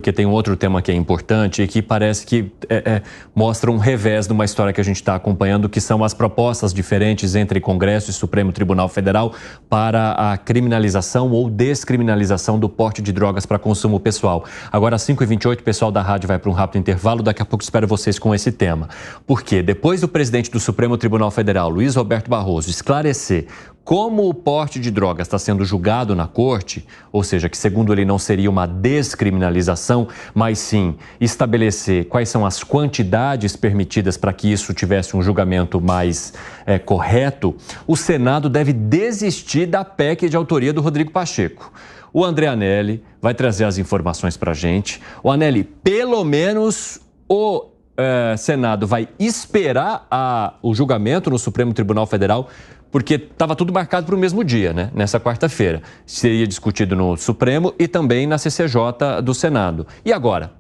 Porque tem um outro tema que é importante e que parece que mostra um revés de uma história que a gente está acompanhando, que são as propostas diferentes entre Congresso e Supremo Tribunal Federal para a criminalização ou descriminalização do porte de drogas para consumo pessoal. Agora, às 5h28, o pessoal da rádio vai para um rápido intervalo. Daqui a pouco espero vocês com esse tema. Porque depois do presidente do Supremo Tribunal Federal, Luiz Roberto Barroso, esclarecer como o porte de drogas está sendo julgado na corte, ou seja, que segundo ele não seria uma descriminalização, mas sim estabelecer quais são as quantidades permitidas para que isso tivesse um julgamento mais correto, o Senado deve desistir da PEC de autoria do Rodrigo Pacheco. O André Anelli vai trazer as informações para a gente. O Anelli, pelo menos o Senado vai esperar o julgamento no Supremo Tribunal Federal, porque estava tudo marcado para o mesmo dia, né? Nessa quarta-feira. Seria discutido no Supremo e também na CCJ do Senado. E agora?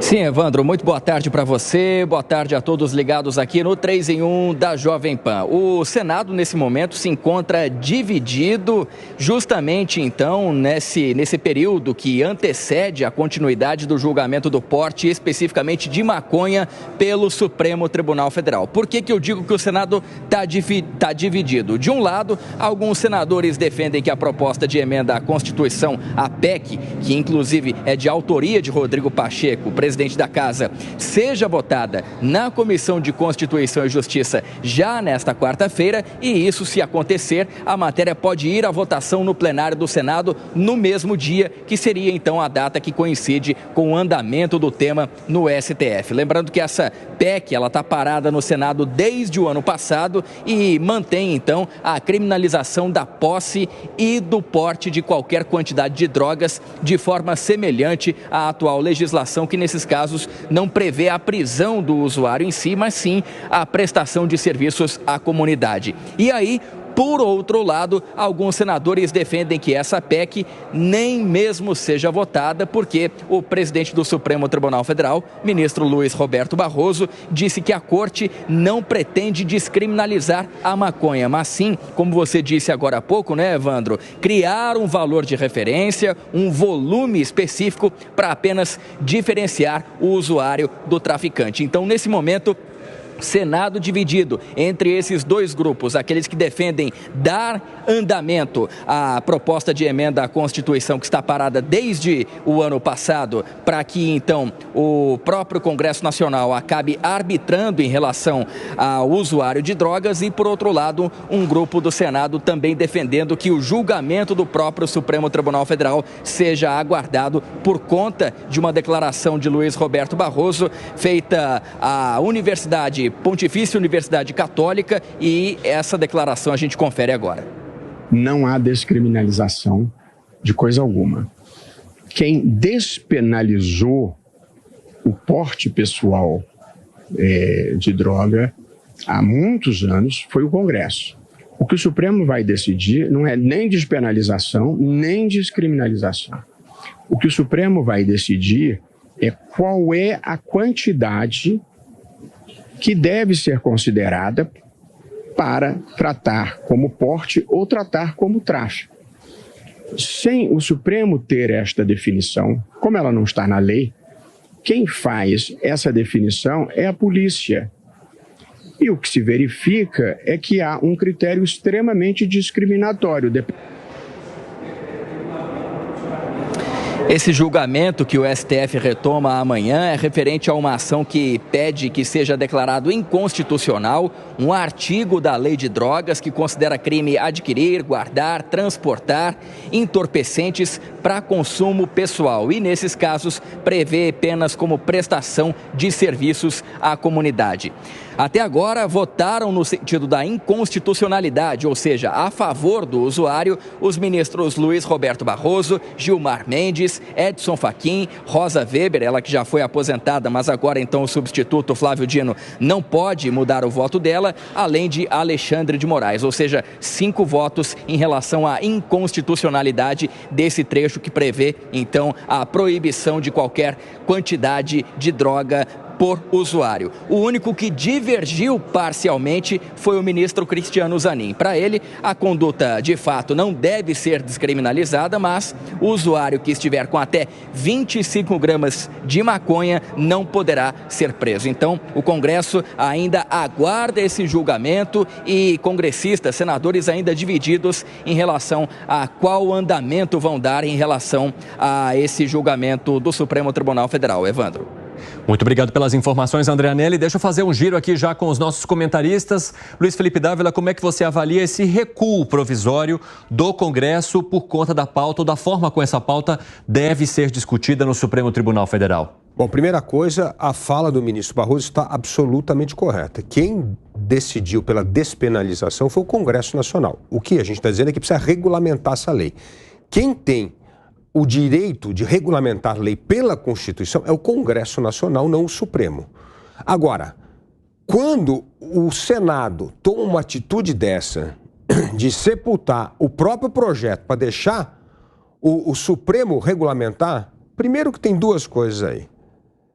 Sim, Evandro, muito boa tarde para você, boa tarde a todos ligados aqui no 3 em 1 da Jovem Pan. O Senado, nesse momento, se encontra dividido justamente, então, nesse período que antecede a continuidade do julgamento do porte, especificamente de maconha, pelo Supremo Tribunal Federal. Por que eu digo que o Senado está dividido? De um lado, alguns senadores defendem que a proposta de emenda à Constituição, a PEC, que inclusive é de autoria de Rodrigo Pacheco, presidente da Casa, seja votada na Comissão de Constituição e Justiça já nesta quarta-feira, e isso, se acontecer, a matéria pode ir à votação no plenário do Senado no mesmo dia, que seria então a data que coincide com o andamento do tema no STF. Lembrando que essa PEC, ela está parada no Senado desde o ano passado e mantém então a criminalização da posse e do porte de qualquer quantidade de drogas de forma semelhante à atual legislação, que nesses casos não prevê a prisão do usuário em si, mas sim a prestação de serviços à comunidade. E aí, por outro lado, alguns senadores defendem que essa PEC nem mesmo seja votada, porque o presidente do Supremo Tribunal Federal, ministro Luiz Roberto Barroso, disse que a corte não pretende descriminalizar a maconha, mas sim, como você disse agora há pouco, né, Evandro, criar um valor de referência, um volume específico para apenas diferenciar o usuário do traficante. Então, nesse momento, Senado dividido entre esses dois grupos, aqueles que defendem dar andamento à proposta de emenda à Constituição que está parada desde o ano passado, para que então o próprio Congresso Nacional acabe arbitrando em relação ao usuário de drogas, e por outro lado um grupo do Senado também defendendo que o julgamento do próprio Supremo Tribunal Federal seja aguardado por conta de uma declaração de Luiz Roberto Barroso feita à Pontifícia Universidade Católica, e essa declaração a gente confere agora. Não há descriminalização de coisa alguma. Quem despenalizou o porte pessoal de droga há muitos anos foi o Congresso. O que o Supremo vai decidir não é nem despenalização, nem descriminalização. O que o Supremo vai decidir é qual é a quantidade que deve ser considerada para tratar como porte ou tratar como tráfico. Sem o Supremo ter esta definição, como ela não está na lei, quem faz essa definição é a polícia. E o que se verifica é que há um critério extremamente discriminatório. Esse julgamento que o STF retoma amanhã é referente a uma ação que pede que seja declarado inconstitucional um artigo da Lei de Drogas que considera crime adquirir, guardar, transportar entorpecentes para consumo pessoal e, nesses casos, prevê penas como prestação de serviços à comunidade. Até agora, votaram no sentido da inconstitucionalidade, ou seja, a favor do usuário, os ministros Luiz Roberto Barroso, Gilmar Mendes, Edson Fachin, Rosa Weber, ela que já foi aposentada, mas agora então o substituto Flávio Dino não pode mudar o voto dela, além de Alexandre de Moraes, ou seja, 5 votos em relação à inconstitucionalidade desse trecho que prevê então a proibição de qualquer quantidade de droga por usuário. O único que divergiu parcialmente foi o ministro Cristiano Zanin. Para ele, a conduta de fato não deve ser descriminalizada, mas o usuário que estiver com até 25 gramas de maconha não poderá ser preso. Então, o Congresso ainda aguarda esse julgamento e congressistas, senadores ainda divididos em relação a qual andamento vão dar em relação a esse julgamento do Supremo Tribunal Federal. Evandro. Muito obrigado pelas informações, André Anelli. Deixa eu fazer um giro aqui já com os nossos comentaristas. Luiz Felipe Dávila, como é que você avalia esse recuo provisório do Congresso por conta da pauta ou da forma como essa pauta deve ser discutida no Supremo Tribunal Federal? Bom, primeira coisa, a fala do ministro Barroso está absolutamente correta. Quem decidiu pela despenalização foi o Congresso Nacional. O que a gente está dizendo é que precisa regulamentar essa lei. Quem tem o direito de regulamentar lei pela Constituição é o Congresso Nacional, não o Supremo. Agora, quando o Senado toma uma atitude dessa, de sepultar o próprio projeto para deixar o Supremo regulamentar, primeiro que tem duas coisas aí.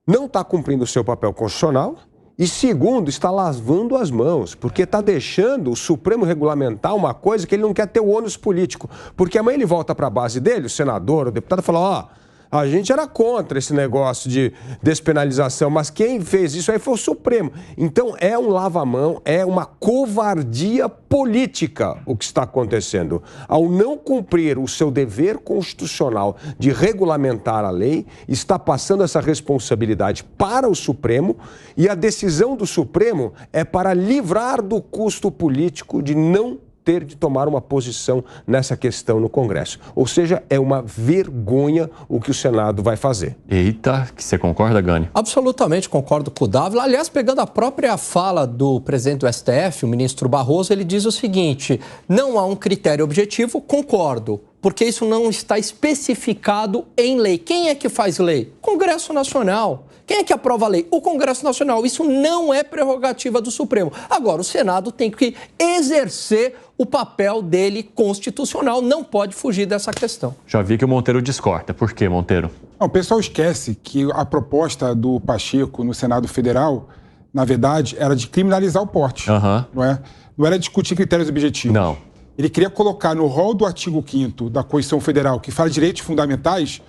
Não está cumprindo o seu papel constitucional e, segundo, está lavando as mãos, porque está deixando o Supremo regulamentar uma coisa que ele não quer ter o ônus político. Porque amanhã ele volta para a base dele, o senador, o deputado, e fala, ó, a gente era contra esse negócio de despenalização, mas quem fez isso aí foi o Supremo. Então é um lava-mão, é uma covardia política o que está acontecendo. Ao não cumprir o seu dever constitucional de regulamentar a lei, está passando essa responsabilidade para o Supremo e a decisão do Supremo é para livrar do custo político de não ter de tomar uma posição nessa questão no Congresso. Ou seja, é uma vergonha o que o Senado vai fazer. Eita, que você concorda, Gani? Absolutamente concordo com o Dávila. Aliás, pegando a própria fala do presidente do STF, o ministro Barroso, ele diz o seguinte, não há um critério objetivo, concordo, porque isso não está especificado em lei. Quem é que faz lei? Congresso Nacional. Quem é que aprova a lei? O Congresso Nacional. Isso não é prerrogativa do Supremo. Agora, o Senado tem que exercer o papel dele constitucional, não pode fugir dessa questão. Já vi que o Monteiro discorda. Por quê, Monteiro? Não, o pessoal esquece que a proposta do Pacheco no Senado Federal, na verdade, era de criminalizar o porte. Não é? Não era discutir critérios objetivos. Não. Ele queria colocar no rol do artigo 5º da Constituição Federal, que fala de direitos fundamentais,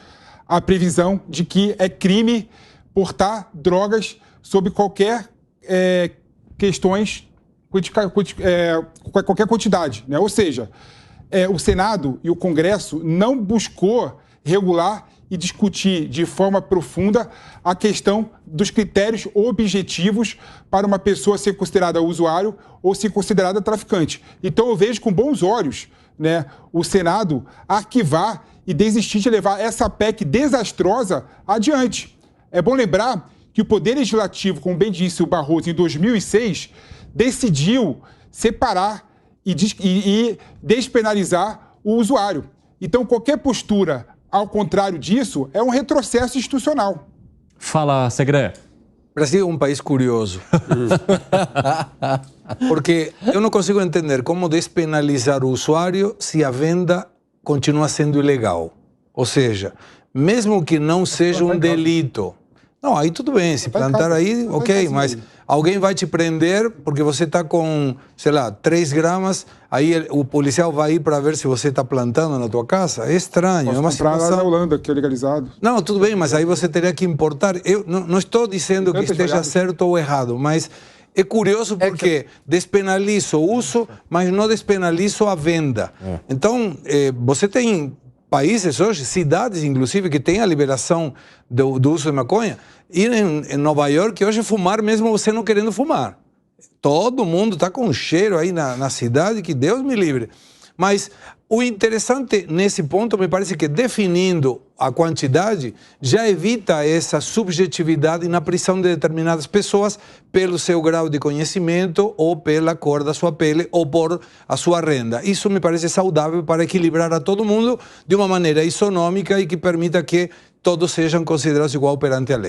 a previsão de que é crime portar drogas sob qualquer qualquer quantidade, né? Ou seja, o Senado e o Congresso não buscou regular e discutir de forma profunda a questão dos critérios objetivos para uma pessoa ser considerada usuário ou ser considerada traficante. Então eu vejo com bons olhos, né, o Senado arquivar e desistir de levar essa PEC desastrosa adiante. É bom lembrar que o Poder Legislativo, como bem disse o Barroso, em 2006, decidiu separar e despenalizar o usuário. Então, qualquer postura ao contrário disso é um retrocesso institucional. Fala, Segré. O Brasil é um país curioso. Porque eu não consigo entender como despenalizar o usuário se a venda continua sendo ilegal. Ou seja, mesmo que não seja um delito. Não, aí tudo bem, se plantar aí, ok, mas alguém vai te prender porque você está com, sei lá, 3 gramas, aí o policial vai ir para ver se você está plantando na tua casa. É estranho. Posso é uma comprar situação... lá na Holanda, que é legalizado. Não, tudo bem, mas aí você teria que importar. Eu não estou dizendo que esteja certo ou errado, mas é curioso porque despenalizo o uso, mas não despenalizo a venda. Então, você tem países hoje, cidades inclusive, que têm a liberação do uso de maconha. E em Nova York, hoje, fumar mesmo você não querendo fumar. Todo mundo está com um cheiro aí na cidade que Deus me livre. Mas o interessante nesse ponto, me parece que definindo a quantidade, já evita essa subjetividade na prisão de determinadas pessoas pelo seu grau de conhecimento ou pela cor da sua pele ou por a sua renda. Isso me parece saudável para equilibrar a todo mundo de uma maneira isonômica e que permita que todos sejam considerados igual perante a lei.